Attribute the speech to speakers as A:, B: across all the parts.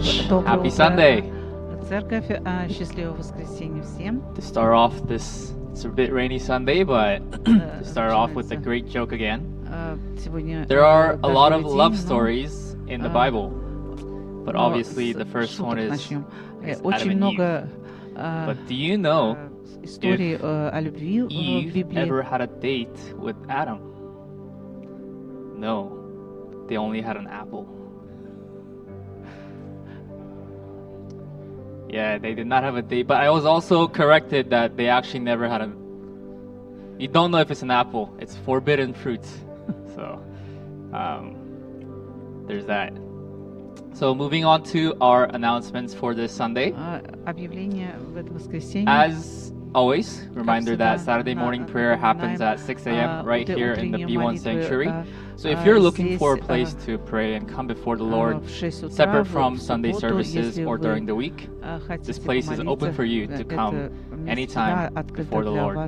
A: Доброе
B: Happy
A: утро,
B: Sunday!
A: церковь. Счастливого воскресенья всем.
B: To start off this, it's a bit rainy Sunday, but to start off with a
A: Начинается
B: great joke again.
A: сегодня
B: There are a lot of
A: дождливый
B: love
A: день,
B: stories in the Bible, but
A: но
B: obviously
A: с
B: the first one
A: шуток
B: is
A: начнем.
B: Adam
A: Очень
B: and
A: много
B: But do you know
A: историй о любви в
B: Eve
A: Библии.
B: ever had a date with Adam? No, they only had an apple. Yeah, they did not have a date, but I was also corrected that they actually never had a... You don't know if it's an apple. It's forbidden fruit. So, there's that. So, moving on to our announcements for this Sunday.
A: Объявление в это воскресенье.
B: As always, reminder that Saturday morning prayer happens at 6 a.m. right here in the B1 Sanctuary. So if you're looking for a place to pray and come before the Lord, separate from Sunday services or during the week, this place is open for you to come anytime before the Lord.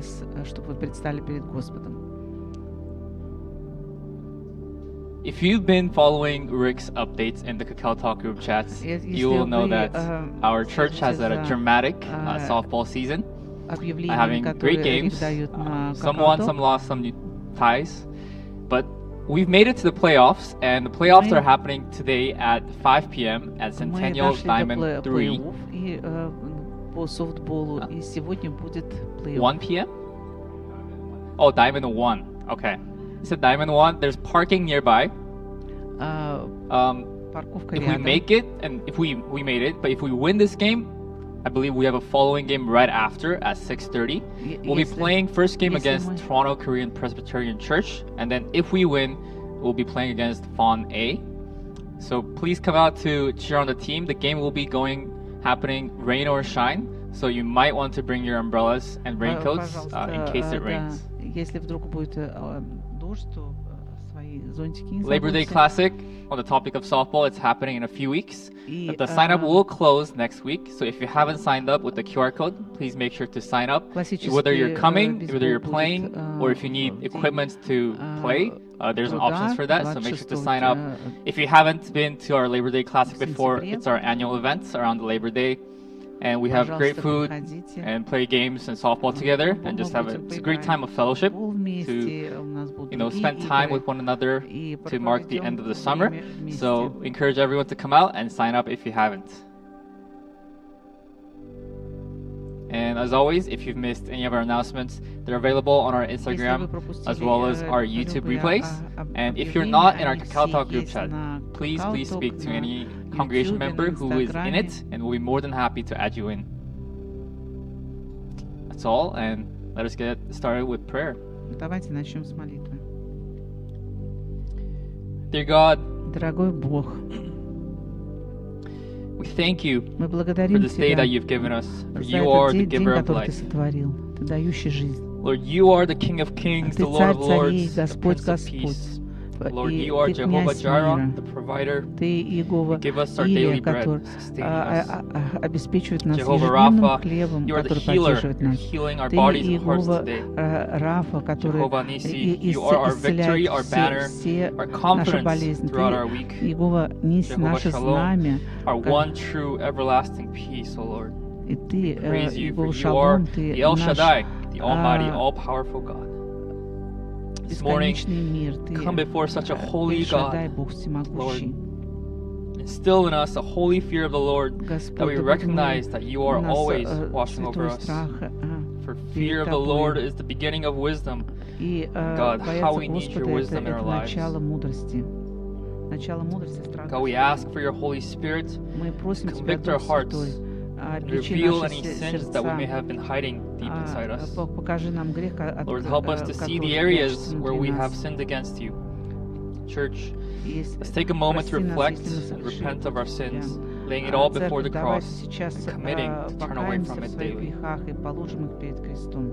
A: Чтобы вы предстали перед Господом.
B: If you've been following Rick's updates in the Kakao Talk group chats, you will know that our church has had a dramatic softball season, having great games. Some won, some lost, some ties. But we've made it to the playoffs, and the playoffs are happening today at 5 p.m. at Centennial Diamond 3. 1 p.m.? Oh, Diamond 1. Okay. It's a Diamond 1. There's parking nearby. If we make it, and if we made it, but if we win this game, I believe we have a following game right after at 6:30. We'll be playing first game against Toronto Korean Presbyterian Church, and then if we win, we'll be playing against Fawn A. So please come out to cheer on the team. The game will be happening rain or shine, so you might want to bring your umbrellas and raincoats in case it rains.
A: Если вдруг будет дождь, то свои зонтики не забудьте.
B: Labor Day Classic, on the topic of softball, it's happening in a few weeks. But the sign up will close next week, so if you haven't signed up with the QR code, please make sure to sign up. Whether you're coming, whether you're playing, or if you need equipment to play, there's options for that, so make sure to sign up. If you haven't been to our Labor Day Classic before, it's our annual event around the Labor Day. And we have great food and play games and softball together and just have it's a great time of fellowship to spend time with one another to mark the end of the summer. So encourage everyone to come out and sign up if you haven't. And as always, if you've missed any of our announcements, they're available on our Instagram as well as our YouTube replays. And if you're not in our Kakao Talk group chat, please speak to any congregation member who is in it, and we'll be more than happy to add you in. That's all, and let us get started with prayer.
A: Давайте начнем с молитвы.
B: Dear God,
A: Дорогой Бог,
B: we thank you
A: мы
B: for
A: благодарим
B: this day
A: Тебя
B: that you've given us, for
A: за
B: you are
A: этот
B: the
A: день,
B: giver of
A: который Ты
B: life.
A: сотворил, Ты дающий жизнь.
B: Lord, you are the King of Kings,
A: Ты
B: the Lord
A: царь
B: of Lords,
A: царей,
B: the
A: Господь
B: Prince of
A: Господь.
B: Peace. Lord,
A: И
B: you are
A: Ты
B: Jehovah
A: князь
B: Jireh,
A: мира.
B: the provider.
A: Ты Иегова
B: Give us our daily
A: Ирия,
B: bread,
A: который
B: sustaining us.
A: обеспечивает нас
B: Jehovah
A: ежедневным
B: Rapha,
A: хлебом,
B: you are the
A: который
B: healer.
A: поддерживает
B: You're
A: нас.
B: healing our
A: Ты
B: bodies and hearts
A: Иегова
B: today.
A: Рафа, который
B: Jehovah Nisi, you are our victory, our banner,
A: все
B: our
A: наши
B: confidence
A: болезни.
B: throughout
A: Ты,
B: our week.
A: Иегова, Ниси,
B: Jehovah
A: наше
B: Shalom,
A: знамя.
B: our one true everlasting peace, O Lord.
A: И Ты,
B: Praise you, for
A: Иегова
B: you are
A: Шалом, Ты
B: the El
A: наш
B: Shaddai, the almighty, all-powerful God. This morning,
A: бесконечный мир. Ты
B: come before such a holy
A: Эль Шаддай,
B: God,
A: Бог всемогущий.
B: instill in us a holy fear of the Lord,
A: Господь,
B: that we
A: да
B: recognize that you are
A: у нас
B: always watching over
A: святой
B: us.
A: страх
B: For
A: перед
B: fear of the
A: Тобой.
B: Lord is the beginning of wisdom.
A: И
B: God, how
A: бояться
B: we need your
A: Господа
B: wisdom in our
A: это
B: lives.
A: начало мудрости. Начало мудрости, страх.
B: God, we ask for your Holy Spirit
A: Мы просим
B: to
A: Тебя,
B: convict our
A: Дух
B: hearts,
A: Святой,
B: and
A: обличи
B: reveal
A: наши
B: any sins that we may
A: сердца.
B: have been hiding deep inside us.
A: Покажи нам грех,
B: Lord, help us to see the areas where we have sinned against you. Church, let's take a moment to reflect and repent of our sins, laying it all before the cross and committing to turn away from it daily.
A: И положим их перед крестом.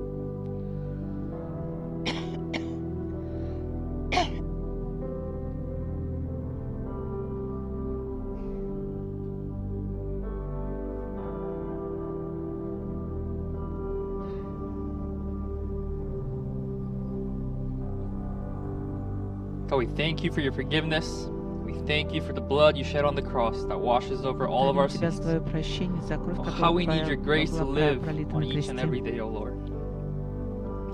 B: God, we thank you for your forgiveness. We thank you for the blood you shed on the cross that washes over all of our
A: Тебя за
B: sins.
A: Твое прощение, за кровь,
B: How we need
A: которая
B: your grace to live
A: пролита
B: on
A: на
B: each and
A: кресте.
B: every day, O Lord.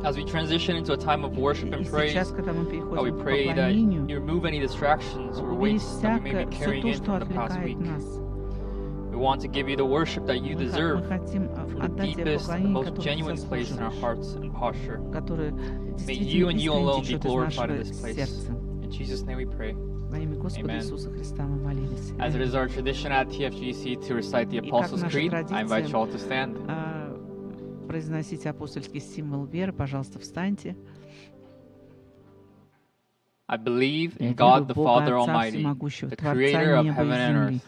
B: As we transition into a time of worship
A: И
B: and praise,
A: сейчас, когда мы
B: we
A: переходим к
B: pray that
A: поклонению,
B: you remove any distractions or
A: убери
B: weights that we may
A: всякое,
B: be
A: все
B: carrying
A: то,
B: in
A: что
B: from the past
A: отвлекает
B: week.
A: нас.
B: We want to give you the worship that you
A: Мы
B: deserve
A: хотим
B: from the
A: отдать тебе
B: deepest and
A: поклонение,
B: most
A: которое ты
B: genuine place in our
A: заслуживаешь,
B: hearts and posture.
A: которое
B: May
A: действительно
B: you and you
A: искренне
B: alone be
A: течет из
B: glorified in
A: нашего
B: this place.
A: сердца.
B: In Jesus' name we pray.
A: Во имя Господа
B: Amen.
A: Иисуса Христа мы молились.
B: As it is our tradition at TFGC to recite the
A: И как
B: Apostles'
A: наша
B: Creed, I invite you all to
A: традиция
B: stand.
A: произносить апостольский символ веры, пожалуйста, встаньте.
B: I believe
A: Я
B: in
A: верю
B: God
A: в
B: the
A: Бога
B: Father
A: Отца
B: Almighty,
A: Всемогущего,
B: the
A: Творца
B: Creator of
A: неба и
B: heaven and
A: земли,
B: earth.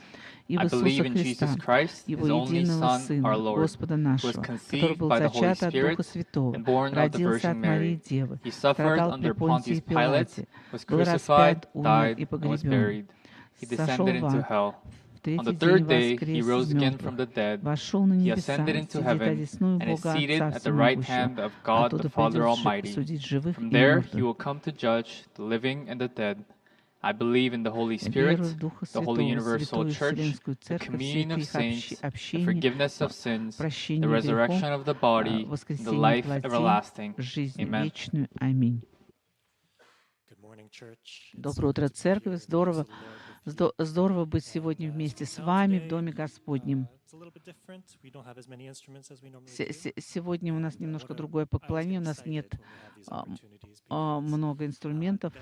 A: и в
B: I believe
A: Иисуса
B: in
A: Христа,
B: Jesus Christ,
A: Его
B: His only
A: единого
B: Son,
A: Сына,
B: our Lord,
A: Господа
B: who was
A: нашего, который
B: conceived
A: был
B: by the Holy
A: зачат от Духа
B: Spirit
A: Святого,
B: and born of the
A: родился
B: Virgin
A: от Марии
B: Mary.
A: Девы,
B: He suffered
A: страдал
B: under
A: при Понтии
B: Pontius Pilate,
A: Пилате,
B: was
A: был
B: crucified,
A: распят, умер
B: died,
A: и
B: and was
A: погребен,
B: buried. He
A: сошел
B: descended
A: в
B: into
A: ад,
B: hell.
A: в
B: On the
A: третий
B: third
A: день
B: day, he
A: воскрес
B: rose
A: из
B: again from
A: мертвых,
B: the dead.
A: вошел на
B: He
A: небеса,
B: ascended into
A: сидит
B: heaven
A: одесную
B: and is
A: Бога
B: seated
A: Отца
B: at the right
A: Всемогущего,
B: hand of God the
A: оттуда
B: Father
A: придет
B: Almighty.
A: судить живых
B: From
A: и
B: there, he
A: мертвых.
B: will come to judge the living and the dead. I believe in the Holy
A: Я
B: Spirit,
A: верую в Духа
B: the Holy
A: Святого,
B: Universal
A: Святую
B: Church,
A: Вселенскую
B: the
A: Церковь,
B: communion of
A: святых
B: saints, the
A: общение,
B: forgiveness of sins, the
A: прощение грехов,
B: resurrection of the body, and the
A: воскресение
B: life
A: плоти,
B: everlasting.
A: жизнь
B: Amen.
A: вечную. Аминь. Доброе утро, церковь. Здорово быть сегодня вместе с вами в Доме Господнем. Сегодня у нас немножко другое поклонение, у нас нет много инструментов.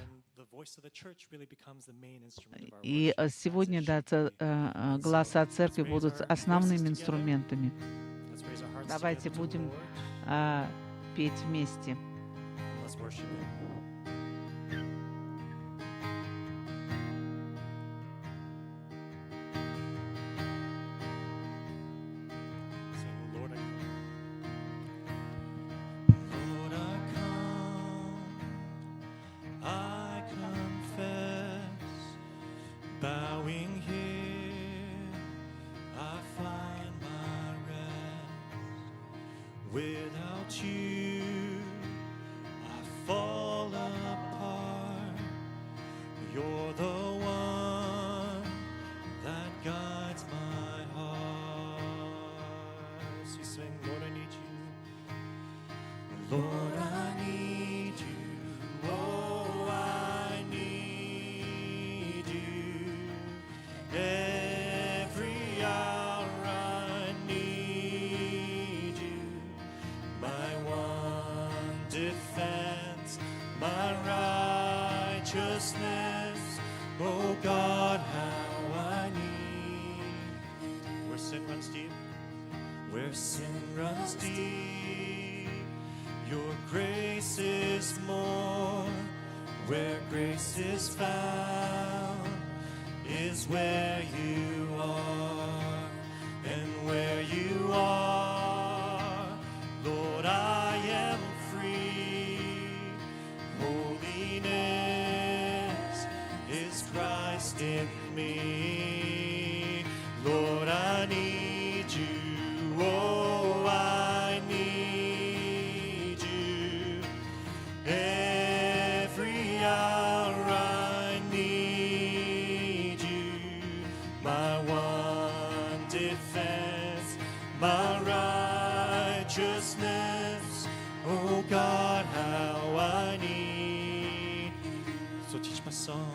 A: И сегодня, да, голоса церкви будут основными инструментами. Давайте будем петь вместе.
C: Without you, I fall apart. You're the one that guides my heart. So we sing, Lord, I need you. Lord, I need you. Oh, I need you. Every hour I need you. My one defense, my righteousness. Oh God, how I need. Where sin runs deep, where sin runs deep, your grace is more. Where grace is found is where you are, and where you are, Lord, I am free. Holiness is Christ in me. Lord, I need you. Oh, I need you. Every hour I need you. My one defense, my righteousness. Oh God, how I need. So teach my song.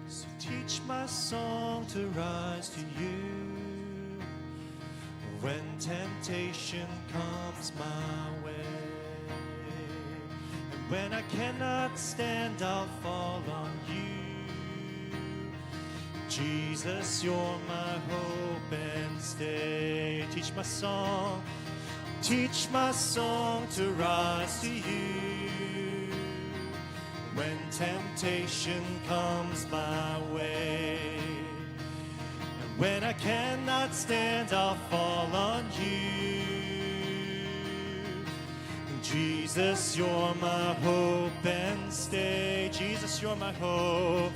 C: So teach my song to rise to you. When temptation comes my way, and when I cannot stand, I'll fall on you. Jesus, you're my hope and stay. Teach my song to rise to you. When temptation comes my way, and when I cannot stand, I'll fall on you. Jesus, you're my hope and stay. Jesus, you're my hope.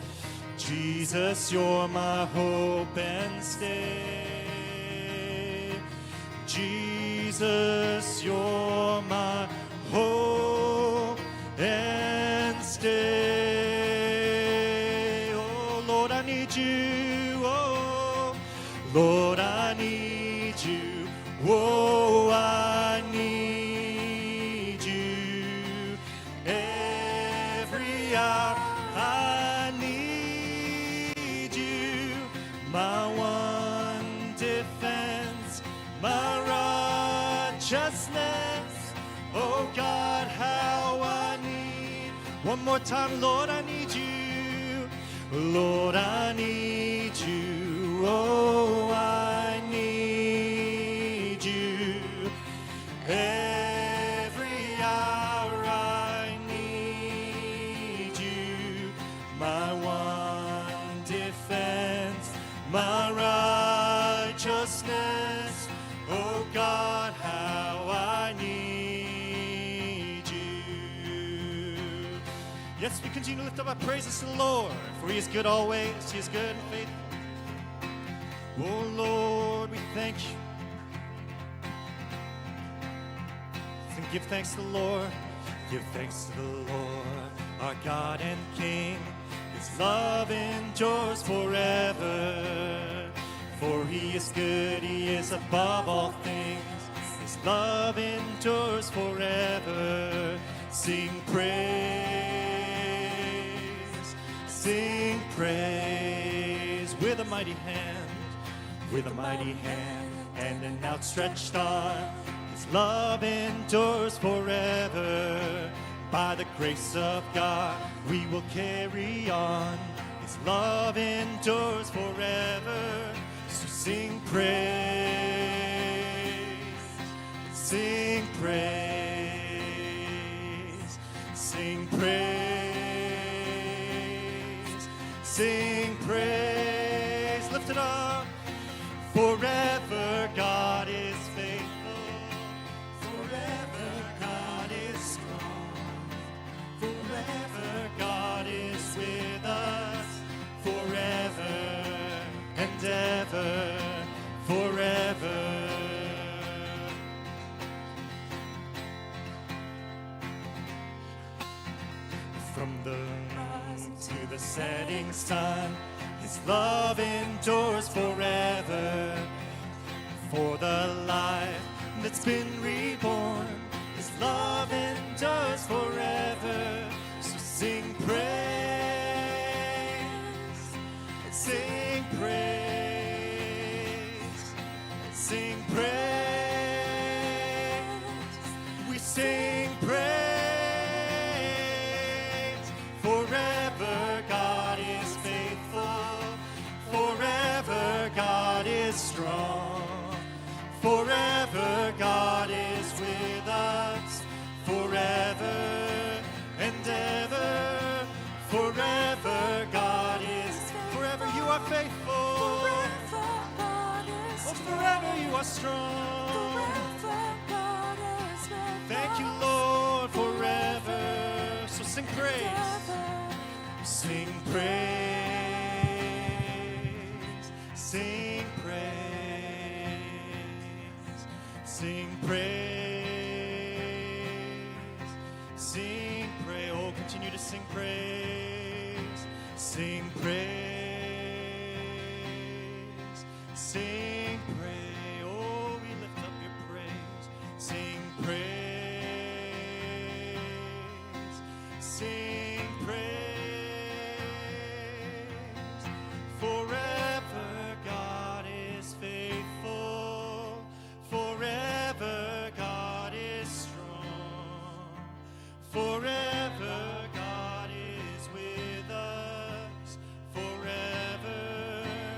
C: Jesus, you're my hope and stay. Jesus, you're my hope and stay. Oh, Lord, I need you. Oh, I need you. Every hour I need you. My one defense, my righteousness. Oh God, how I need. One more time, Lord, I need you. Lord, I need you. Oh, I need you. Every hour I need you. My one defense, my righteousness. Oh God, how I need you. Yes, we continue to lift up our praises to the Lord, for He is good always. He is good and faithful. Oh Lord, we thank you. And give thanks to the Lord. Give thanks to the Lord, our God and King. His love endures forever. For He is good, He is above all things. His love endures forever. Sing praise, sing praise with a mighty hand, with a mighty hand and an outstretched arm. His love endures forever. By the grace of God, we will carry on. His love endures forever. So sing praise, sing praise, sing praise, sing praise. Lift it up. Forever God is faithful. Forever God is strong. Forever God is with us. Forever and ever. Forever. From the moon to the setting sun, His love endures forever. For the life that's been reborn, His love endures forever. So sing praise, sing praise, sing praise. We sing praise. Forever God is faithful. Forever God is strong. Forever God is with us. Forever and ever. Forever God is. Forever you are faithful. Oh, forever you are strong. Thank you, Lord, forever. So sing praise. Sing praise. Sing praise. Sing praise. Sing praise. Oh, continue to sing praise. Sing praise. Sing praise. Oh, we lift up your praise. Sing praise. Sing praise. Forever God is faithful. Forever God is strong. Forever God is with us. Forever.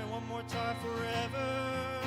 C: One more time, forever.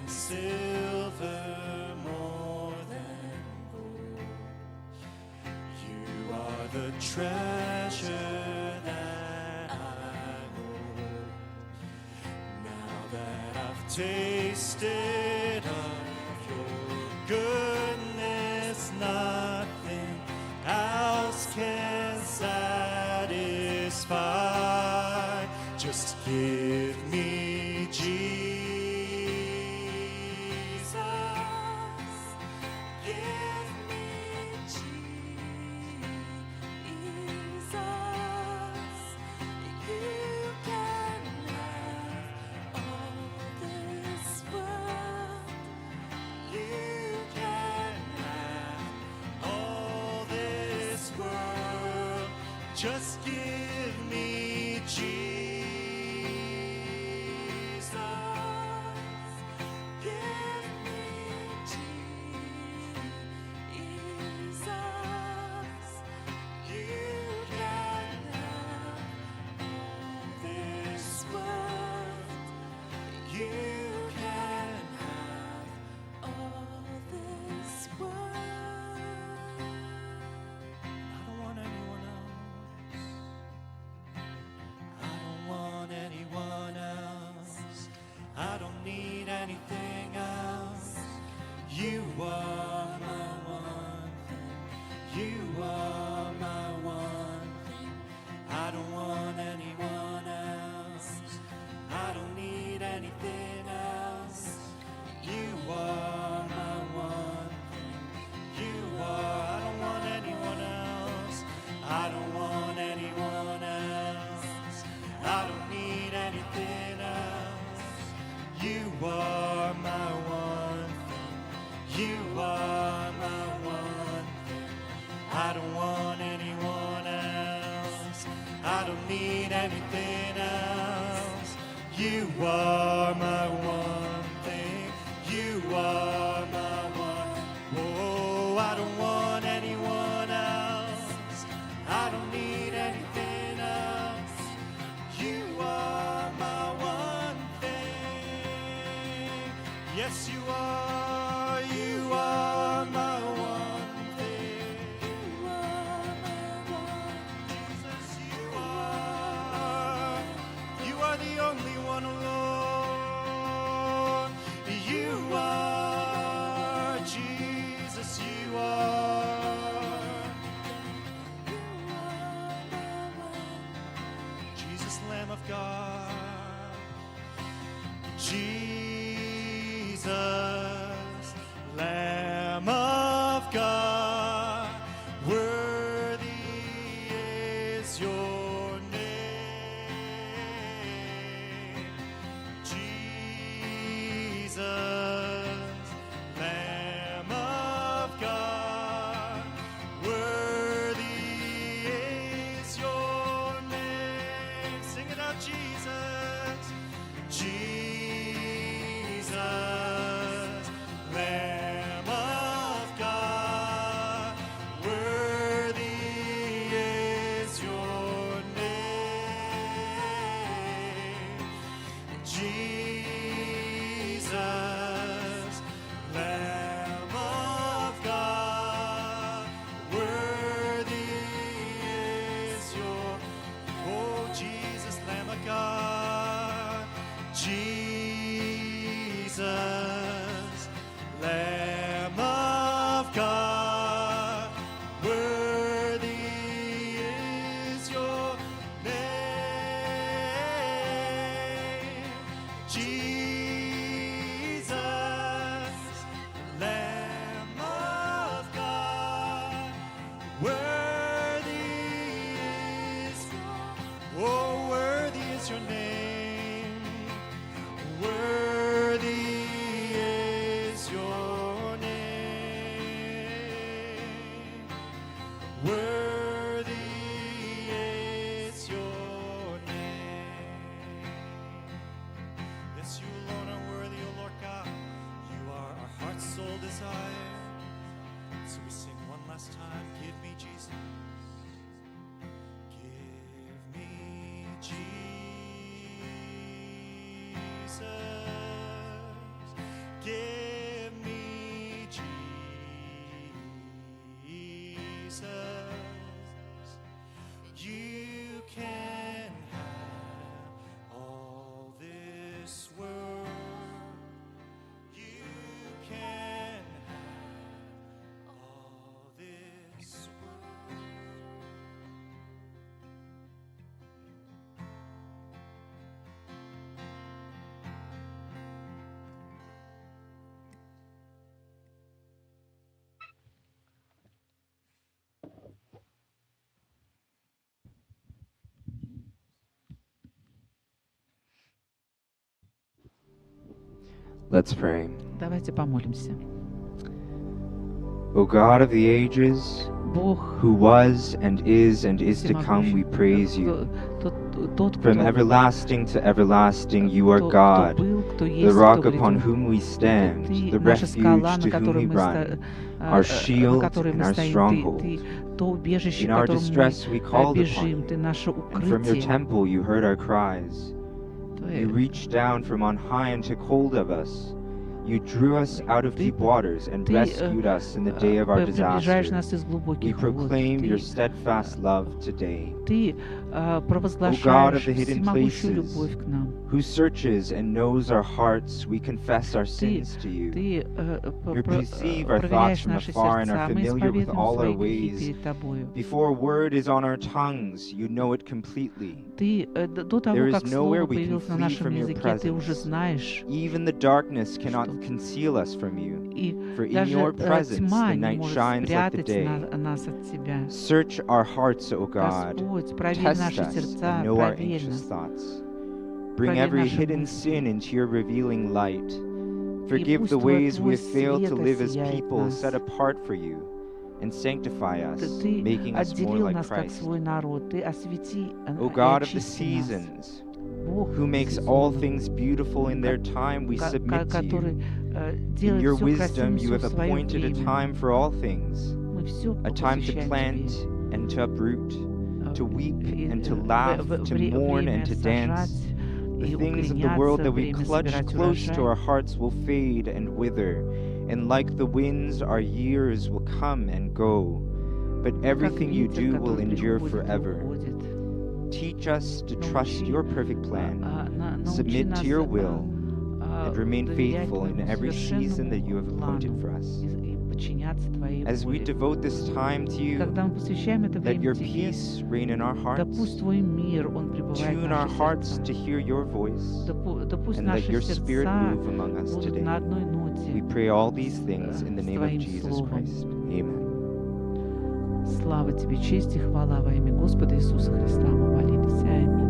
C: Silver, more than gold. You are the treasure that I hold. Now that I've tasted of your goodness, nothing else can satisfy. Just give me Jesus. Just give me Jesus. Give me Jesus. You can have all this world. You can have all this world. I don't want anyone else. Anyone else. I don't need anything else. You are my one thing. You are my one thing. I don't want anyone else. I don't need anything else. You are my one thing. You are. I don't want anyone else. I don't want anyone else. I don't need anything else. You are my one thing. You are my one thing. I don't want anyone else. I don't need anything else. You are my one thing. You are my one. Oh, I don't want anyone else. I don't need anything else. You are my one thing. Yes, you are. You are my one thing. You are my one. Jesus, you are. You are the only one, Lord. You are. Jesus, you are. Jesus, Lamb of God. Jesus, Lamb of God. Worthy is your name. Jesus, Lamb of God. Worthy is your name. Sing it out, Jesus. Jesus, Lamb of God. Worthy is your name. Jesus, Lamb of God. Lamb of God, worthy is your name. Jesus, Lamb of God, worthy is your name. Worthy is your name. Worthy is your name. Yes, you alone are worthy, O Lord God. You are our heart's sole desire. So we sing one last time. Give me Jesus. Give me Jesus. Give me Jesus. You can have all this world. You can have all this world.
D: Let's pray.
A: Давайте помолимся.
D: O God of the ages,
A: Бог,
D: who was and is to come, we
A: всемогущий,
D: praise you.
A: тот,
D: From
A: кто
D: everlasting to everlasting, you are God,
A: был, кто
D: the
A: есть,
D: rock
A: кто
D: upon
A: грядет.
D: whom we stand,
A: Ты
D: the
A: наша скала,
D: refuge
A: на
D: to whom
A: которой
D: we
A: мы
D: run, our
A: на
D: shield
A: которой
D: and
A: мы
D: our
A: стоим.
D: stronghold.
A: Ты то убежище,
D: In
A: к
D: our
A: которому
D: distress we
A: мы
D: called
A: бежим.
D: upon
A: Ты
D: you,
A: наше
D: and from your
A: укрытие.
D: temple you heard our cries. You reached down from on high and took hold of us. You drew us out of deep waters and rescued us in the day of our
A: приближаешь
D: disaster.
A: нас из
D: We
A: глубоких вод.
D: proclaim your steadfast love today.
A: Ты
D: O God of
A: провозглашаешь
D: the hidden
A: всемогущую
D: places,
A: любовь к нам.
D: who searches and knows our hearts, we confess our sins to you.
A: Ты
D: You perceive our thoughts
A: проверяешь
D: from
A: наши
D: afar and are
A: сердца, мы
D: familiar with
A: исповедуем
D: all our
A: свои грехи
D: ways.
A: перед Тобою.
D: Before a word is on our tongues, you know it completely.
A: Ты до того,
D: There is
A: как
D: nowhere
A: слово
D: we can
A: появилось на
D: flee
A: нашем
D: from your
A: языке, ты уже
D: presence.
A: знаешь.
D: Even the darkness cannot
A: Что?
D: conceal us from you.
A: И
D: For in
A: даже
D: your presence
A: тьма
D: the
A: не
D: night
A: может
D: shines like the
A: спрятать
D: day.
A: нас от Тебя.
D: Search our hearts, O God.
A: Господь, проверь
D: Test
A: наши
D: us
A: сердца,
D: and know our
A: проверь
D: anxious
A: нас.
D: thoughts. Bring
A: Проверь
D: every
A: наши
D: hidden
A: мысли.
D: sin into your revealing light.
A: И
D: Forgive
A: пусть
D: the ways we
A: Твой
D: have failed to
A: свет
D: live as
A: осияет
D: people
A: нас.
D: set apart for you, and sanctify us,
A: Ты
D: making us more
A: отделил
D: like
A: нас как
D: Christ.
A: свой народ. Ты освети
D: O
A: и
D: God of the
A: очисти нас.
D: seasons,
A: Бог
D: who makes all
A: сезонов,
D: things beautiful in their time, we submit to
A: который
D: you. In
A: делает
D: your
A: все
D: wisdom,
A: красивым,
D: you
A: все
D: have
A: в свое
D: appointed a
A: время.
D: time for all things,
A: Мы все
D: a time to
A: посвящаем
D: plant
A: Тебе.
D: and to uproot, to weep
A: И,
D: and to laugh, to mourn
A: время
D: and to
A: сажать
D: dance. The
A: и
D: things of the world
A: укореняться,
D: that we
A: время
D: clutch
A: собирать
D: close to our
A: урожай.
D: hearts will fade and wither, and like the winds, our years will come and go. But
A: Как
D: everything you
A: ветер,
D: do will
A: который
D: endure
A: приходит и
D: forever.
A: уходит.
D: Teach us to trust
A: Научи,
D: your perfect plan,
A: научи
D: submit
A: нас
D: to your will, and remain
A: доверять
D: faithful in
A: твоему
D: every season that you have
A: совершенному
D: appointed for
A: плану
D: us.
A: и подчиняться Твоей
D: As we
A: воле.
D: devote this time to you,
A: Когда мы посвящаем это
D: let
A: время
D: your
A: Тебе,
D: peace reign in our
A: да
D: hearts.
A: пусть Твой мир, он пребывает в
D: Tune our
A: наших
D: hearts to
A: сердцах.
D: hear your voice,
A: Да пусть
D: and let
A: наши
D: your spirit
A: сердца
D: move among us
A: будут
D: today.
A: на одной ноте
D: We pray all these things in the
A: с
D: name of
A: Твоим
D: Jesus
A: Словом.
D: Christ. Amen.
A: Слава Тебе, честь и хвала во имя Господа Иисуса Христа. Мы молились. Аминь.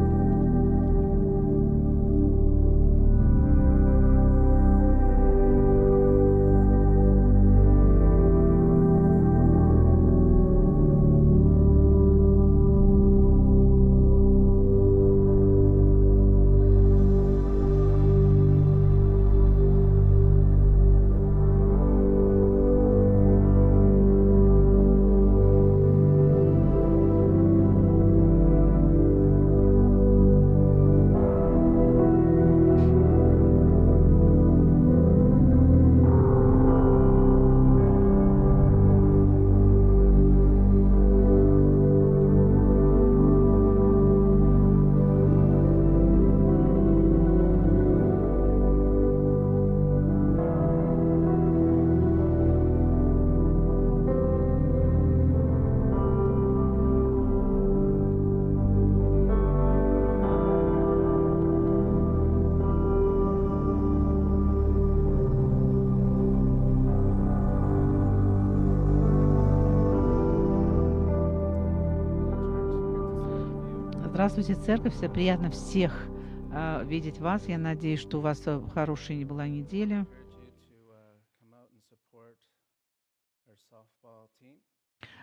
A: Здравствуйте, церковь. Все приятно всех видеть вас. Я надеюсь, что у вас хорошая не была неделя.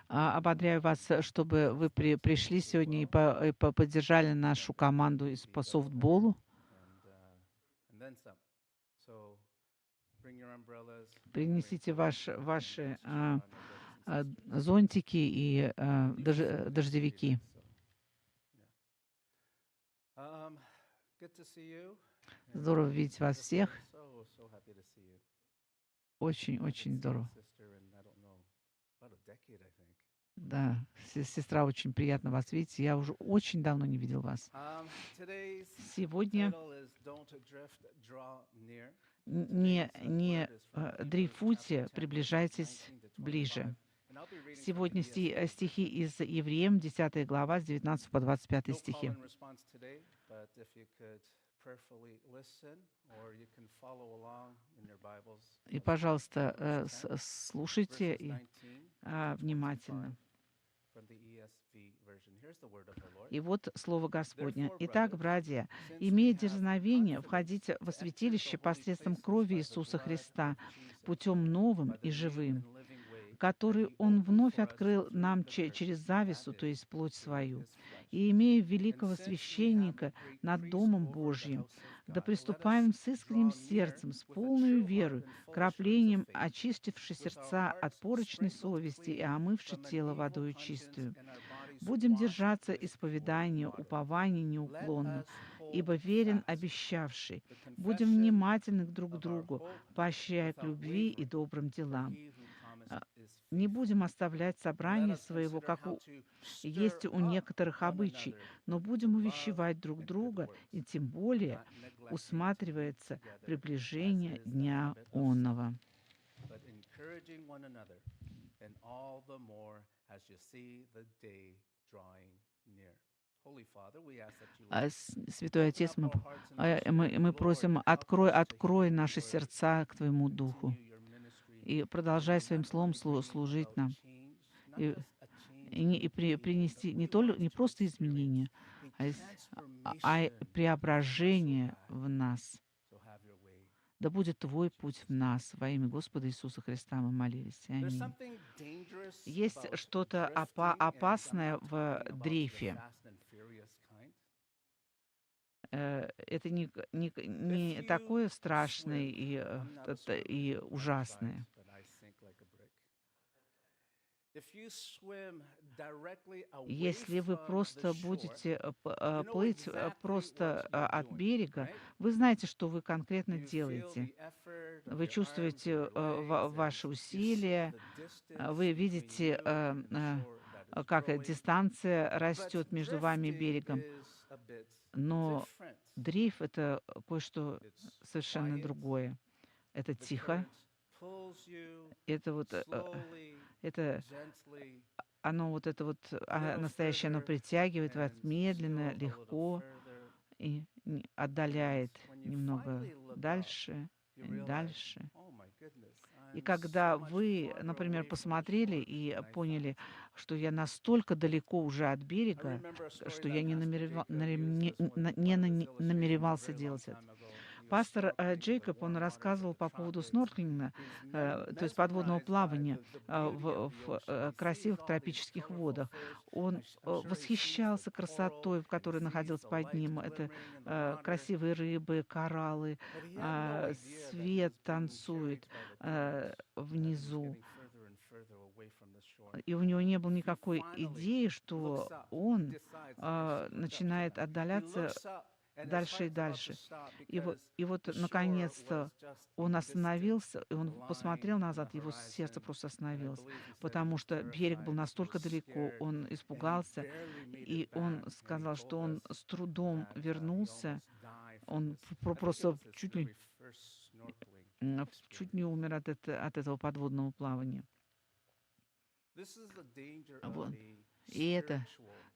A: Ободряю вас, чтобы вы пришли сегодня и поддержали нашу команду по софтболу. Принесите ваши зонтики и дождевики. Здорово видеть вас всех. Очень здорово. Да, сестра, очень приятно вас видеть. Я уже очень давно не видел вас. Сегодня не дрейфуйте, приближайтесь ближе. Сегодня стихи из Евреям, 10 глава, с 19 по 25 стихи. И, пожалуйста, слушайте внимательно. И вот слово Господне. «Итак, братья, имея дерзновение, входите во святилище посредством крови Иисуса Христа, путем новым и живым, который Он вновь открыл нам через завесу, то есть плоть свою, и имея великого священника над Домом Божьим, да приступаем с искренним сердцем, с полной верой, краплением очистивши сердца от порочной совести и омывши тело водою чистую. Будем держаться исповедания, упования неуклонно, ибо верен обещавший. Будем внимательны друг к другу, поощряя к любви и добрым делам. Не будем оставлять собрание своего, как есть у некоторых обычай, но будем увещевать друг друга, и тем более усматривается приближение Дня Онного». Святой Отец, мы просим, открой наши сердца к Твоему Духу и продолжай Своим Словом служить нам, и принести не просто изменения, а преображение в нас. Да будет Твой путь в нас. Во имя Господа Иисуса Христа мы молились. Аминь. Есть что-то опасное в дрейфе. Это не такое страшное и ужасное. Если вы просто будете плыть просто от берега, вы знаете, что вы конкретно делаете. Вы чувствуете ваши усилия, вы видите, как дистанция растет между вами и берегом. Но дрейф — это кое-что совершенно другое. Это тихо. Настоящее, оно притягивает вас медленно, легко и отдаляет немного дальше и дальше. И когда вы, например, посмотрели и поняли, что я настолько далеко уже от берега, что я не намеревался делать это. Пастор Джейкоб, он рассказывал по поводу снорклинга, то есть подводного плавания в красивых тропических водах. Он восхищался красотой, в которой находился под ним. Это красивые рыбы, кораллы, свет танцует внизу. И у него не было никакой идеи, что он начинает отдаляться дальше и дальше. И вот наконец-то он остановился, и он посмотрел назад, его сердце просто остановилось, потому что берег был настолько далеко, он испугался, и он сказал, что он с трудом вернулся, он просто чуть не умер от этого подводного плавания. Вот. И это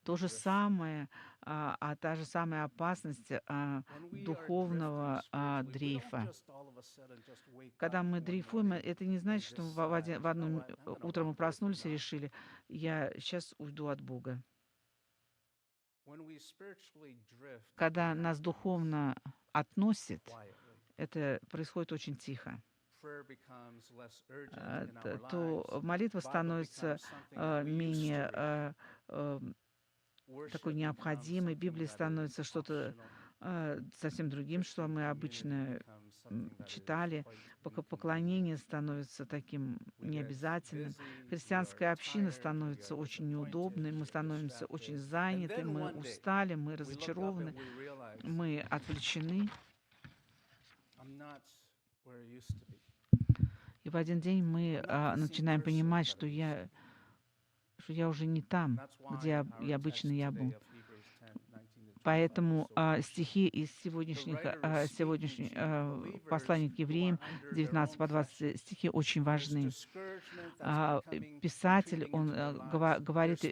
A: то же самое, та же самая опасность духовного дрейфа. Когда мы дрейфуем, это не значит, что в одно утро мы проснулись и решили: я сейчас уйду от Бога. Когда нас духовно относит, это происходит очень тихо, то молитва становится менее такой необходимой, Библия становится что-то совсем другим, что мы обычно читали. Поклонение становится таким необязательным. Христианская община становится очень неудобной, мы становимся очень заняты, мы устали, мы разочарованы, мы отвлечены. И в один день мы начинаем понимать, что я уже не там, где я был. Поэтому стихи из сегодняшних посланий к евреям, 19 по 20 стихи, очень важны. Писатель, он говорит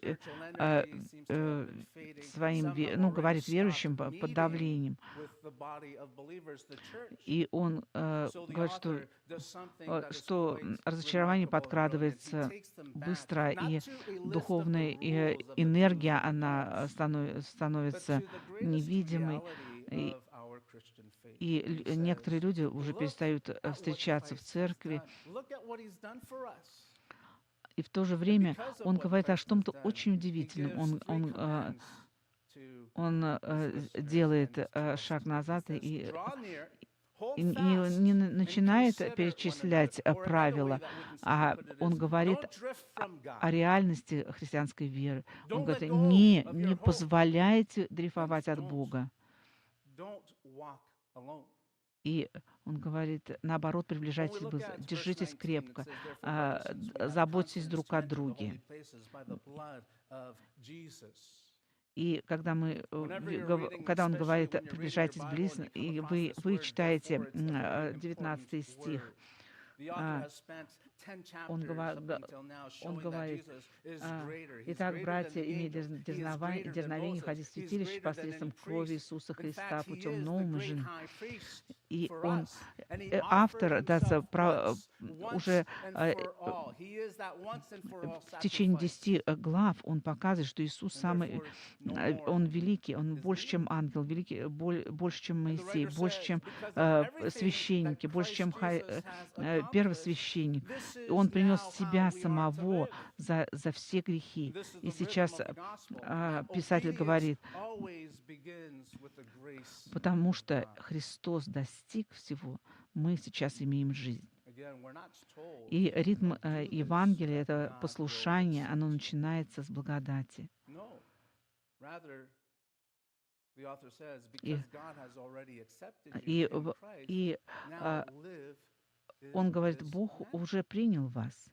A: говорит верующим под давлением. И он говорит, что разочарование подкрадывается быстро, и духовная энергия, она становится невидимой, и некоторые люди уже перестают встречаться в церкви. И в то же время он говорит о чем-то очень удивительном. Он делает шаг назад и не начинает перечислять правила, а он говорит о реальности христианской веры. Он говорит, не позволяйте дрейфовать от Бога. И он говорит, наоборот, приближайтесь близко, держитесь крепко, заботьтесь друг о друге. И когда он говорит, приближайтесь близко, и вы читаете 19 стих, он говорит, итак, братья, имея дерзновение входить в святилище посредством крови Иисуса Христа путем новым и живым. И он, автор, уже в течение 10 глав он показывает, что Иисус он великий, он больше, чем ангел, великий, больше, чем Моисей, больше, чем священники, больше, чем первосвященник. Он принес себя самого за все грехи. И сейчас писатель говорит, потому что Христос достиг всего, мы сейчас имеем жизнь. И ритм Евангелия, это послушание, оно начинается с благодати. И он говорит, Бог уже принял вас.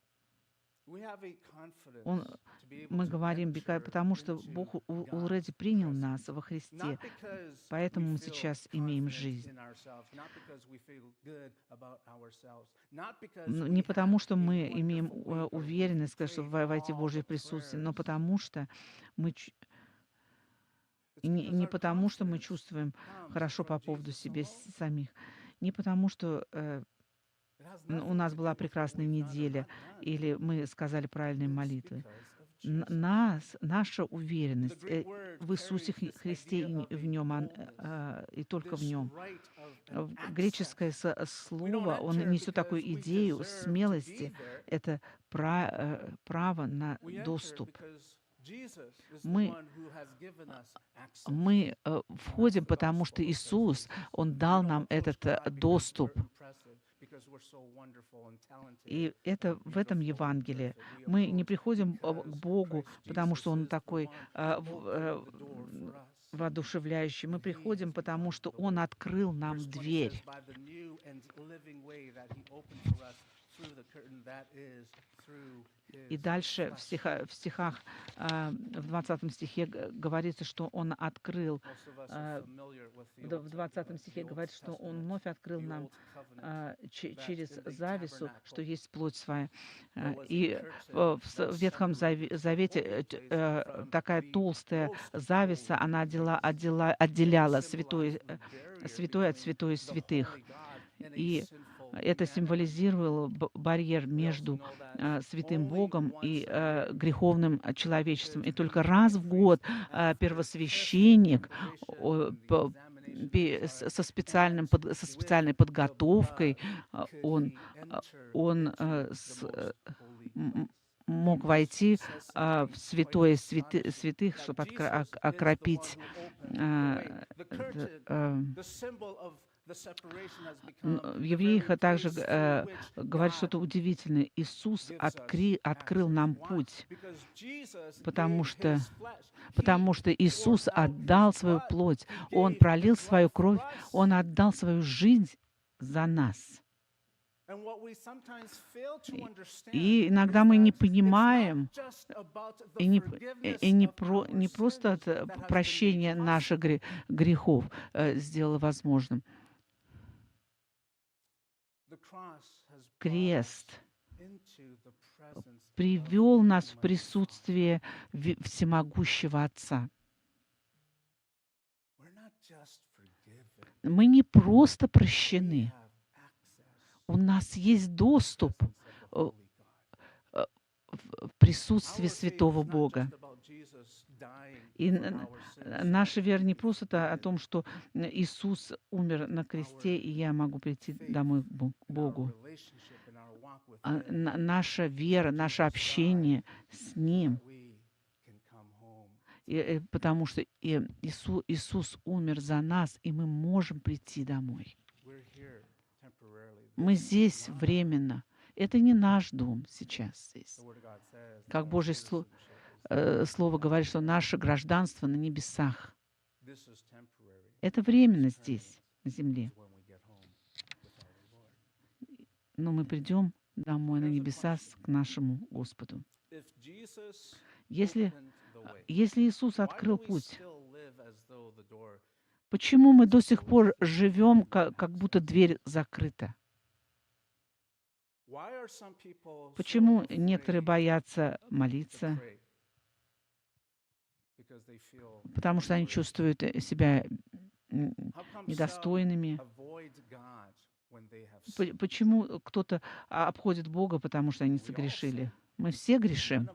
A: Мы говорим, потому что Бог уже принял нас во Христе, поэтому мы сейчас имеем жизнь. Не потому, что мы имеем уверенность, что войти в Божье присутствие, но потому что мы не потому, что мы чувствуем хорошо по поводу себя самих, не потому, что у нас была прекрасная неделя, или мы сказали правильные молитвы. Наша уверенность в Иисусе Христе и в Нем, и только в Нем. Греческое слово, он несет такую идею смелости, это право на доступ. Мы входим, потому что Иисус, Он дал нам этот доступ. И это в этом Евангелии. Мы не приходим к Богу, потому что Он такой воодушевляющий. Мы приходим, потому что Он открыл нам дверь. И дальше в стихах, в 20 стихе говорится, что Он открыл, в 20 стихе говорится, что Он вновь открыл нам через завесу, что есть плоть своя. И в Ветхом Завете такая толстая завеса, она отделяла святой от святой святых. И Это символизировало барьер между святым Богом и греховным человечеством. И только раз в год первосвященник со специальной подготовкой он мог войти в святое святых, чтобы окропить в Евреях также говорит что-то удивительное. Иисус открыл нам путь, потому что Иисус отдал свою плоть, Он пролил свою кровь, Он отдал свою жизнь за нас. И иногда мы не понимаем, и не просто прощение наших грехов сделало возможным. Крест привел нас в присутствие всемогущего Отца. Мы не просто прощены. У нас есть доступ в присутствие святого Бога. И наша вера не просто о том, что Иисус умер на кресте, и я могу прийти домой к Богу. А наша вера, наше общение с Ним. Потому что Иисус умер за нас, и мы можем прийти домой. Мы здесь временно. Это не наш дом сейчас здесь. Как Божье Слово говорит, что наше гражданство на небесах. Это временно здесь, на земле. Но мы придем домой на небеса к нашему Господу. Если Иисус открыл путь, почему мы до сих пор живем, как будто дверь закрыта? Почему некоторые боятся молиться? Потому что они чувствуют себя недостойными. Почему кто-то обходит Бога, потому что они согрешили? Мы все грешим.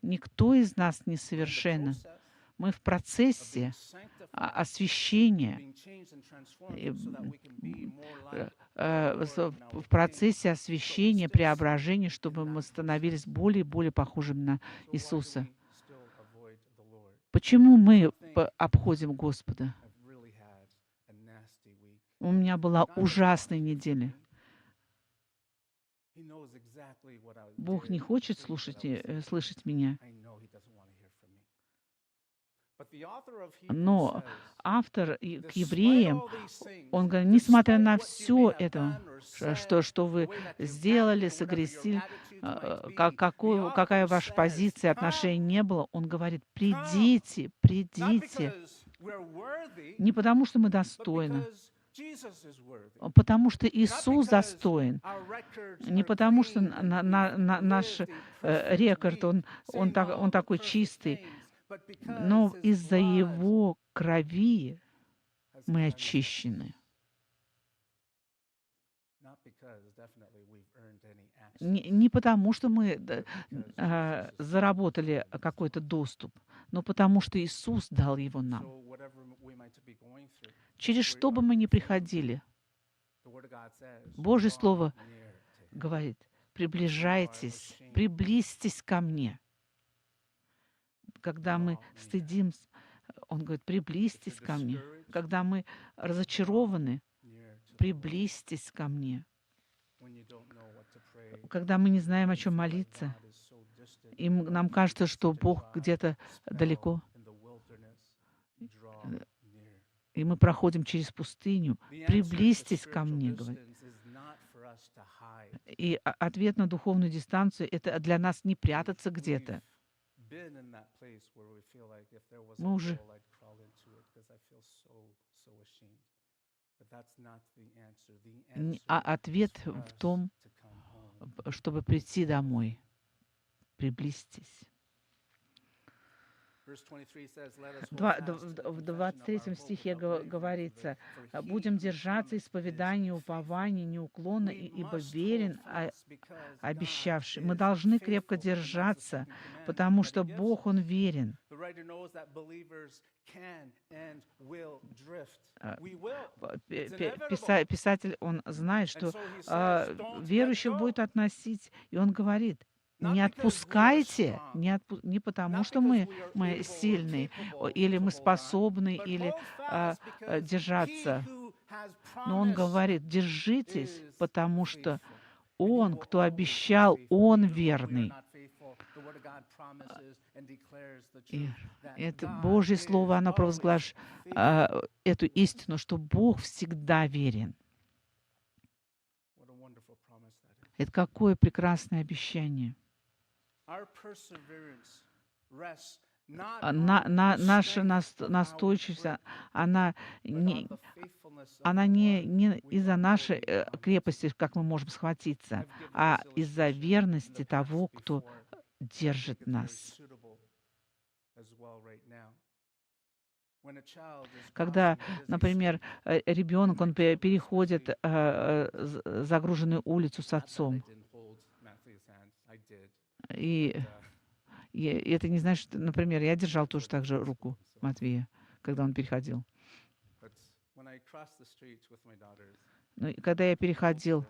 A: Никто из нас не совершенен. Мы в процессе освящения, преображения, чтобы мы становились более и более похожими на Иисуса. Почему мы обходим Господа? У меня была ужасная неделя. Бог не хочет слышать меня. Но автор к евреям, он говорит, несмотря на все это, что вы сделали, согрешили, какая ваша позиция, отношения не было, он говорит, придите. Не потому, что мы достойны, а потому что Иисус достоин. Не потому, что наш рекорд, он такой чистый, но из-за Его крови мы очищены. Не потому, что мы заработали какой-то доступ, но потому, что Иисус дал его нам. Через что бы мы ни приходили, Божье Слово говорит, приблизьтесь ко мне. Когда мы стыдимся, Он говорит, приблизьтесь ко мне. Когда мы разочарованы, приблизьтесь ко мне. Когда мы не знаем, о чем молиться, и нам кажется, что Бог где-то далеко, и мы проходим через пустыню, приблизьтесь ко мне, говорит. И ответ на духовную дистанцию — это для нас не прятаться где-то. Мы уже... А ответ в том, чтобы прийти домой. Приблизьтесь. В 23 стихе говорится: «Будем держаться исповедания, упования неуклонно, ибо верен обещавший». Мы должны крепко держаться, потому что Бог, Он верен. Писатель, он знает, что верующих будет относить, и он говорит: не отпускайте, не потому, что мы сильные, или мы способны, или держаться. Но он говорит: держитесь, потому что Он, кто обещал, Он верный. И это Божье Слово, оно провозглашает эту истину, что Бог всегда верен. Это какое прекрасное обещание. Наша настойчивость, она не из-за нашей крепости, как мы можем схватиться, а из-за верности того, кто держит нас. Когда, например, ребенок, он переходит загруженную улицу с отцом, и это не значит, например, я держал тоже так же руку Матвея, когда он переходил. Но когда я переходил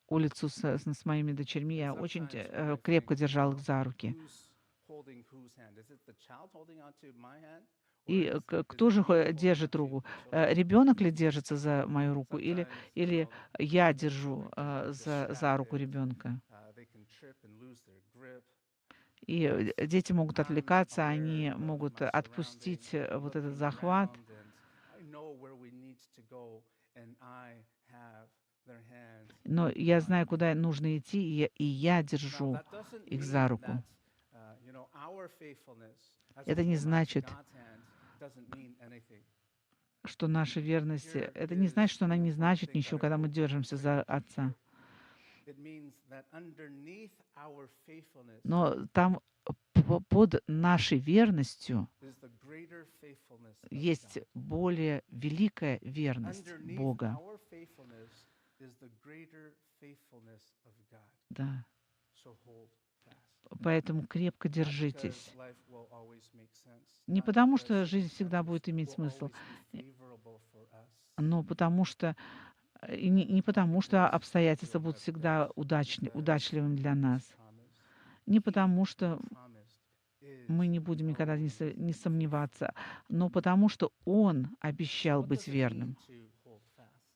A: улицу с моими дочерьми, я очень крепко держал их за руки. И кто же держит руку? Ребенок ли держится за мою руку, или я держу за руку ребенка? И дети могут отвлекаться, они могут отпустить вот этот захват. Но я знаю, куда нужно идти, и я держу их за руку. Это не значит, что наша верность, это не значит, что она не значит ничего, когда мы держимся за Отца. Но там под нашей верностью есть более великая верность Бога. Да. Поэтому крепко держитесь. Не потому, что жизнь всегда будет иметь смысл, но потому что не потому, что обстоятельства будут всегда удачливыми для нас. Не потому, что мы не будем никогда не сомневаться, но потому, что Он обещал быть верным.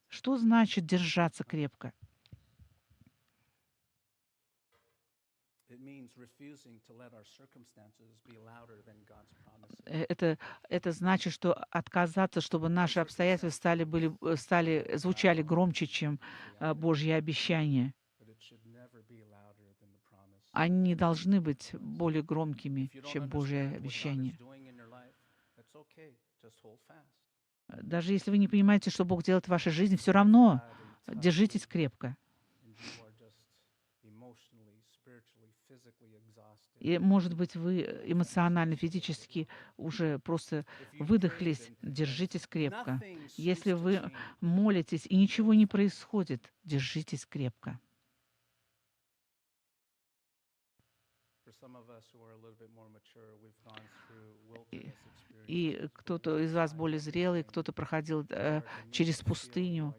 A: Что значит держаться крепко? Это значит, что отказаться, чтобы наши обстоятельства звучали громче, чем Божьи обещания. Они не должны быть более громкими, чем Божьи обещания. Даже если вы не понимаете, что Бог делает в вашей жизни, все равно держитесь крепко. И, может быть, вы эмоционально, физически уже просто выдохлись, держитесь крепко. Если вы молитесь и ничего не происходит, держитесь крепко. И кто-то из вас более зрелый, кто-то проходил через пустыню.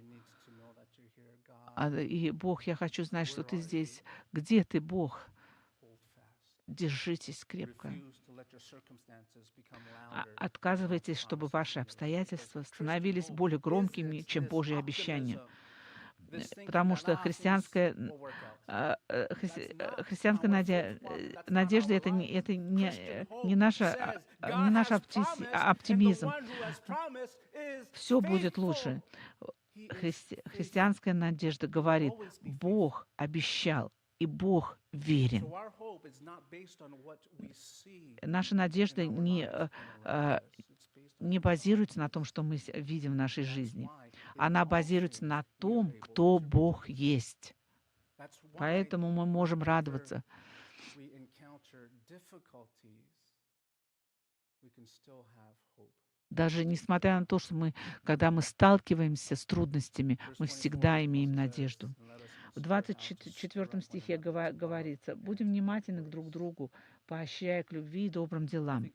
A: И Бог, я хочу знать, что ты здесь. Где ты, Бог? Держитесь крепко. Отказывайтесь, чтобы ваши обстоятельства становились более громкими, чем Божьи обещания. Потому что христианская надежда — это не наш оптимизм. Все будет лучше. Христианская надежда говорит: Бог обещал, и Бог верен. Наша надежда не базируется на том, что мы видим в нашей жизни. Она базируется на том, кто Бог есть. Поэтому мы можем радоваться. Даже несмотря на то, что когда мы сталкиваемся с трудностями, мы всегда имеем надежду. В 24 стихе говорится: «Будем внимательны друг к другу, поощряя к любви и добрым делам».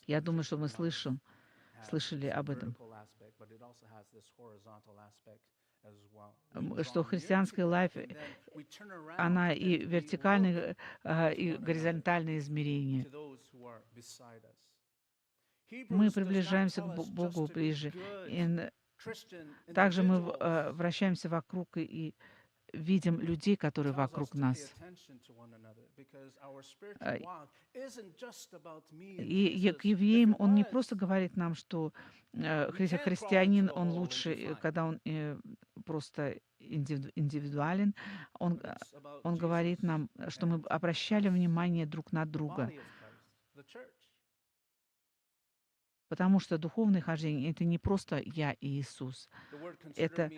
A: Я думаю, что мы слышали об этом, что христианская лайф, она и вертикальное, и горизонтальное измерение. Мы приближаемся к Богу ближе. И также мы вращаемся вокруг и видим людей, которые вокруг нас. И к евреям он не просто говорит нам, что христианин, он лучше, когда он просто индивидуален. Он говорит нам, что мы обращали внимание друг на друга. Потому что духовное хождение — это не просто я и Иисус. Это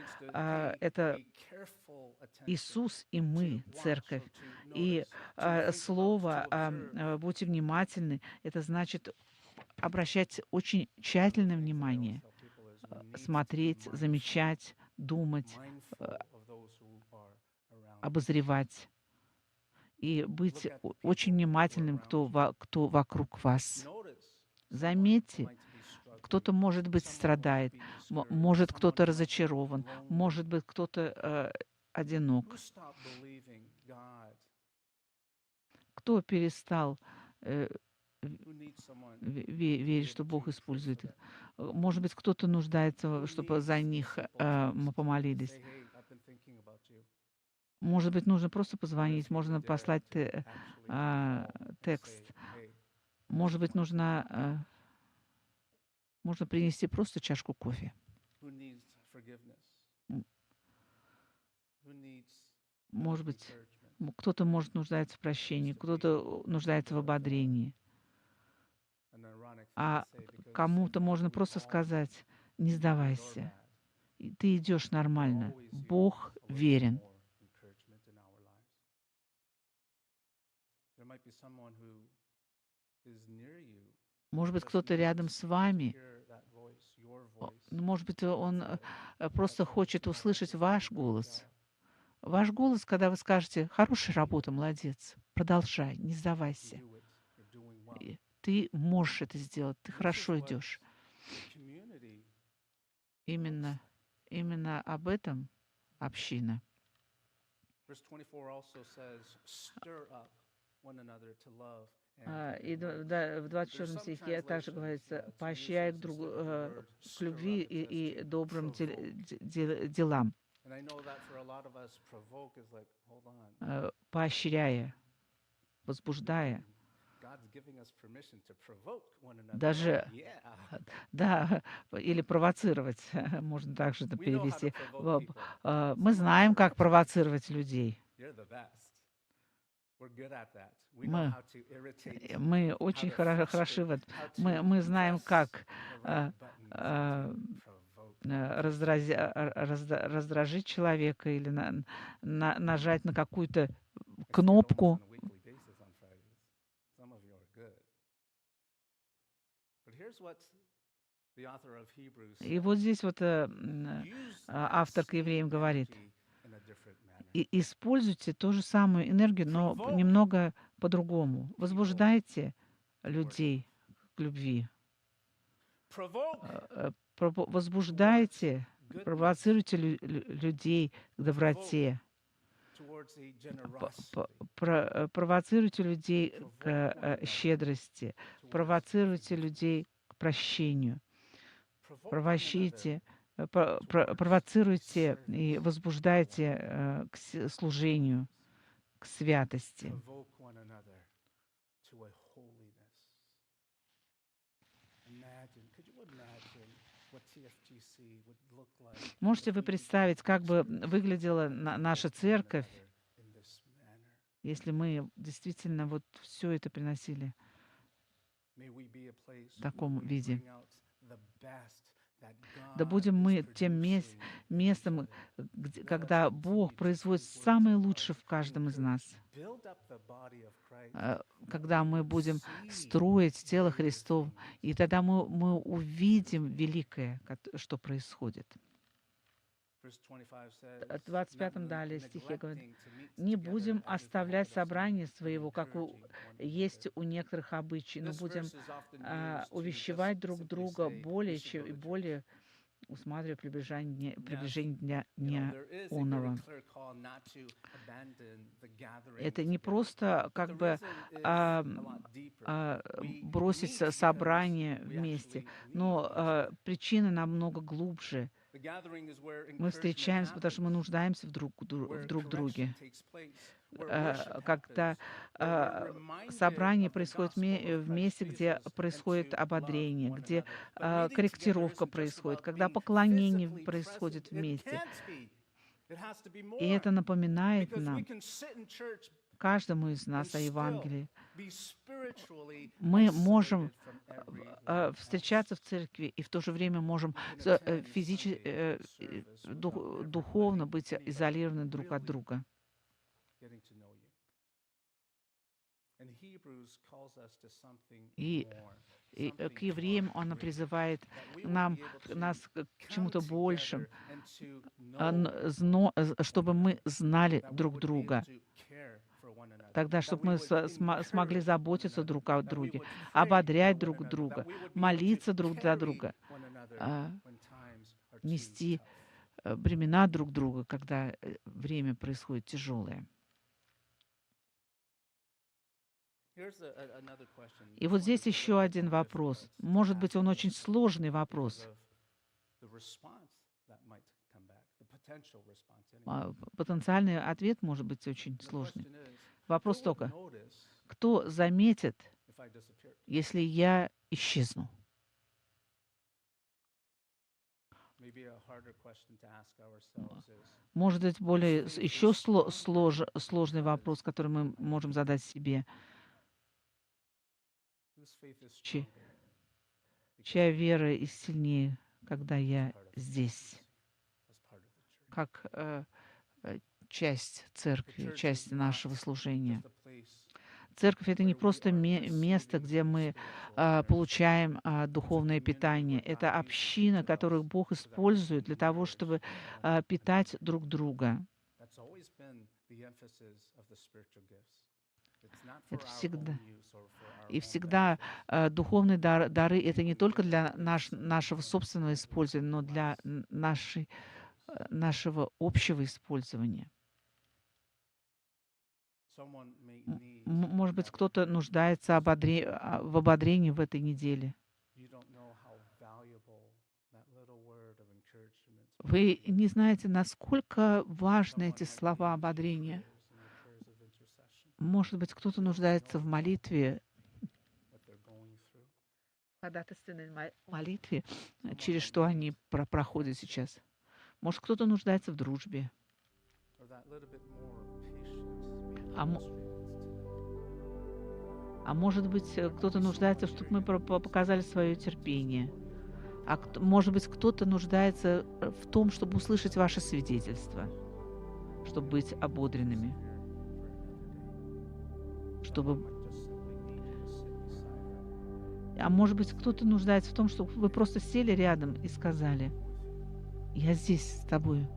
A: Иисус и мы, церковь. И слово «будьте внимательны» — это значит обращать очень тщательное внимание, смотреть, замечать, думать, обозревать и быть очень внимательным, кто вокруг вас. Заметьте, кто-то, может быть, страдает, может, кто-то разочарован, может быть, кто-то одинок. Кто перестал верить, что Бог использует их? Может быть, кто-то нуждается, чтобы за них мы помолились. Может быть, нужно просто позвонить, можно послать текст. Может быть, можно принести просто чашку кофе. Может быть, кто-то нуждается в прощении, кто-то нуждается в ободрении. А кому-то можно просто сказать: не сдавайся, ты идешь нормально, Бог верен. Может быть, кто-то рядом с вами, может быть, он просто хочет услышать ваш голос. Ваш голос, когда вы скажете: хорошая работа, молодец, продолжай, не сдавайся. Ты можешь это сделать, ты хорошо идешь. Именно об этом община. И в 24 стихе также говорится: поощряй к любви и добрым делам. Поощряя, возбуждая. Даже, да, или провоцировать, можно также это перевести. Мы знаем, как провоцировать людей. Мы очень хороши в этом. Мы знаем, как раздражить человека или нажать на какую-то кнопку. И вот здесь вот автор к евреям говорит: используйте ту же самую энергию, но немного по-другому. Возбуждайте людей к любви. Возбуждайте, провоцируйте людей к доброте. Провоцируйте людей к щедрости. Провоцируйте людей к прощению. Провоцируйте и возбуждайте к служению, к святости. Можете вы представить, как бы выглядела наша церковь, если мы действительно вот все это приносили в таком виде? Да будем мы тем местом, когда Бог производит самое лучшее в каждом из нас. Когда мы будем строить тело Христов, и тогда мы увидим великое, что происходит. В 25 далее стихе говорит: «Не будем оставлять собрание своего, как есть у некоторых обычаев, но будем увещевать друг друга более и более, усматривая приближение дня оного». Это не просто как бы бросить собрание вместе, но причина намного глубже. Мы встречаемся, потому что мы нуждаемся в друг друге. Когда собрание происходит в месте, где происходит ободрение, где корректировка происходит, когда поклонение происходит вместе. И это напоминает нам, каждому из нас, о Евангелии. Мы можем встречаться в церкви и в то же время можем физически, духовно быть изолированы друг от друга. И к евреям он призывает нас к чему-то большему, чтобы мы знали друг друга. Тогда, чтобы мы смогли заботиться друг о друге, ободрять друг друга, молиться друг за друга, нести бремена друг друга, когда время происходит тяжелое. И вот здесь еще один вопрос. Может быть, он очень сложный вопрос. Потенциальный ответ может быть очень сложный. Вопрос только: кто заметит, если я исчезну? Может быть, еще сложный вопрос, который мы можем задать себе. Чья вера сильнее, когда я здесь? Как часть церкви, часть нашего служения. Церковь — это не просто место, где мы получаем духовное питание. Это община, которую Бог использует для того, чтобы питать друг друга. Это всегда. И всегда духовные дары — это не только для нашего собственного использования, но для нашего общего использования. Может быть, кто-то нуждается в ободрении в этой неделе. Вы не знаете, насколько важны эти слова ободрения. Может быть, кто-то нуждается в молитве, ходатайственной молитве, через что они проходят сейчас. Может, кто-то нуждается в дружбе. А может быть, кто-то нуждается, чтобы мы показали свое терпение. А может быть, кто-то нуждается в том, чтобы услышать ваше свидетельство, чтобы быть ободренными, А может быть, кто-то нуждается в том, чтобы вы просто сели рядом и сказали: «Я здесь с тобой».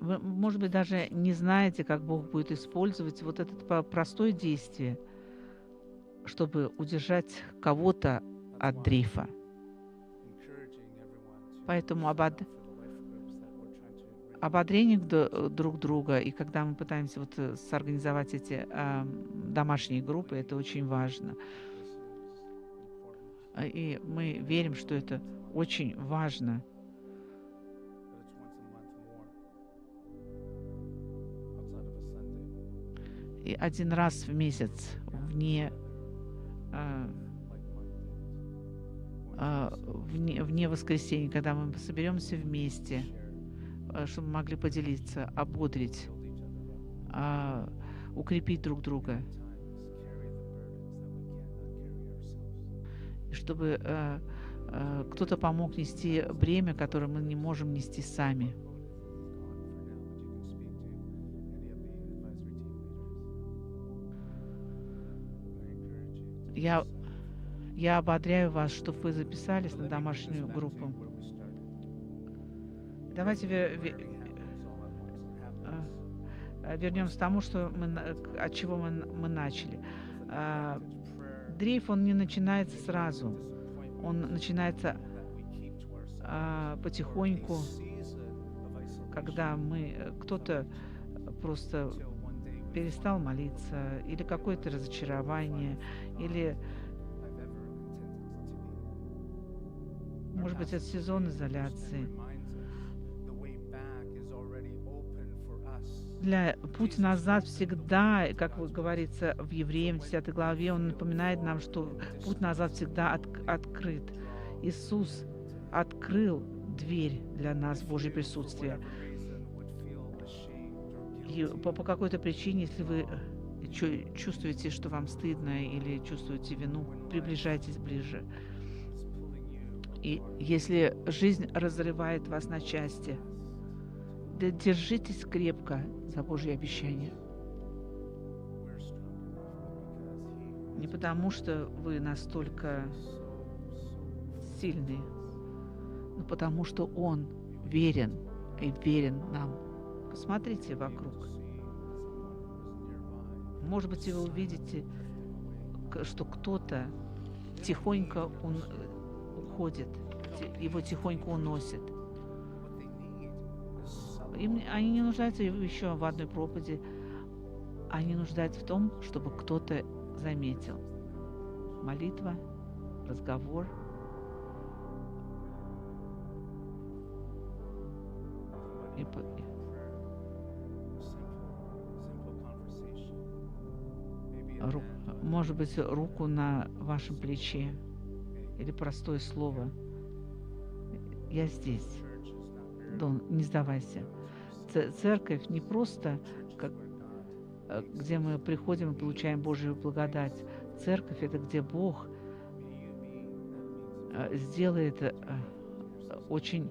A: Вы, может быть, даже не знаете, как Бог будет использовать вот это простое действие, чтобы удержать кого-то от дрейфа. Поэтому ободрение друг друга, и когда мы пытаемся сорганизовать эти домашние группы, это очень важно. И мы верим, что это очень важно. И один раз в месяц вне воскресенья, когда мы соберемся вместе, чтобы мы могли поделиться, ободрить, укрепить друг друга. и чтобы кто-то помог нести бремя, которое мы не можем нести сами. Я ободряю вас, чтобы вы записались на домашнюю группу. Давайте вернемся к тому, от чего мы начали. Дрейф, он не начинается сразу. Он начинается потихоньку, когда кто-то просто перестал молиться, или какое-то разочарование, или, может быть, это сезон изоляции. Путь назад всегда, как говорится в Евреям 10 главе, он напоминает нам, что путь назад всегда открыт. Иисус открыл дверь для нас в Божье присутствие. И по какой-то причине, если вы чувствуете, что вам стыдно или чувствуете вину, приближайтесь ближе. И если жизнь разрывает вас на части, держитесь крепко за Божье обещание. Не потому, что вы настолько сильны, но потому, что Он верен и верен нам. Посмотрите вокруг. Может быть, вы увидите, что кто-то тихонько уходит, его тихонько уносит. Они не нуждаются еще в одной проповеди. Они нуждаются в том, чтобы кто-то заметил. Молитва, разговор. Может быть, руку на вашем плече или простое слово. Я здесь. Дон, не сдавайся. Церковь не просто, где мы приходим и получаем Божью благодать. Церковь — это где Бог сделает очень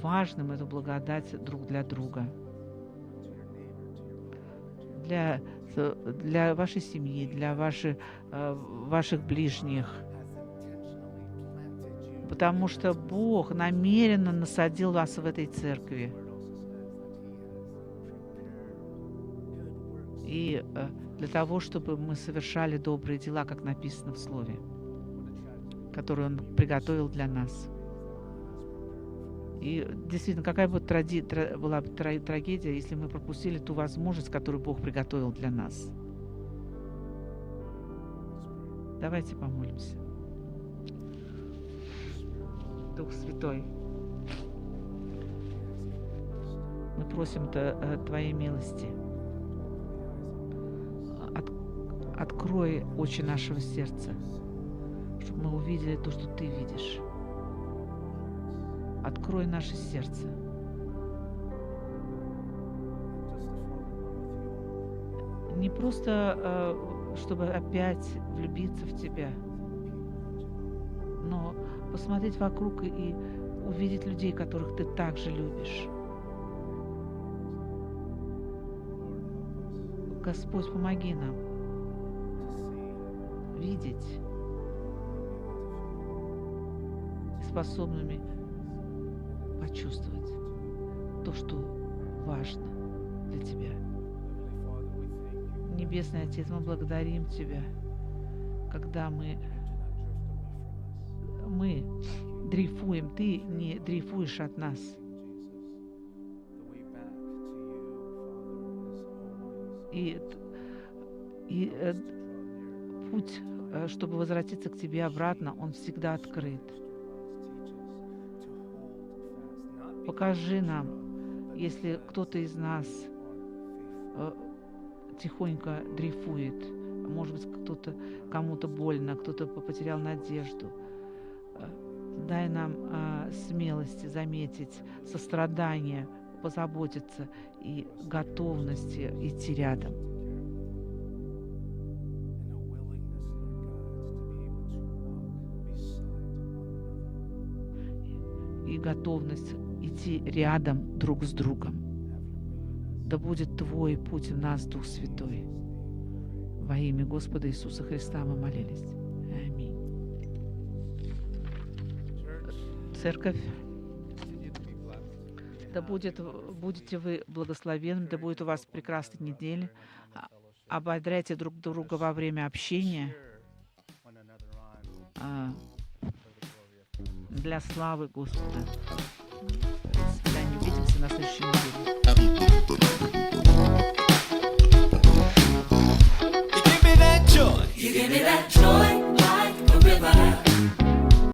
A: важным эту благодать друг для друга. Для вашей семьи, для ваших ближних. Потому что Бог намеренно насадил вас в этой церкви. И для того, чтобы мы совершали добрые дела, как написано в Слове, которое Он приготовил для нас. И действительно, какая бы была трагедия, если мы пропустили ту возможность, которую Бог приготовил для нас. Давайте помолимся. Дух Святой, мы просим Твоей милости. Открой очи нашего сердца, чтобы мы увидели то, что Ты видишь. Открой наше сердце. Не просто, чтобы опять влюбиться в Тебя, но посмотреть вокруг и увидеть людей, которых Ты также любишь. Господь, помоги нам видеть способными почувствовать то, что важно для Тебя. Небесный Отец, мы благодарим Тебя, когда мы дрейфуем, Ты не дрейфуешь от нас. И путь, чтобы возвратиться к Тебе обратно, он всегда открыт. Покажи нам, если кто-то из нас тихонько дрейфует, может быть, кому-то больно, кто-то потерял надежду. Дай нам смелости заметить, сострадание, позаботиться и готовности идти рядом. и готовность идти рядом друг с другом. Да будет Твой путь в нас, Дух Святой. Во имя Господа Иисуса Христа мы молились. Аминь. Церковь, да будете вы благословенны, да будет у вас прекрасная неделя. Ободряйте друг друга во время общения для славы Господа. До свидания. Увидимся на следующей неделе.
C: You give me that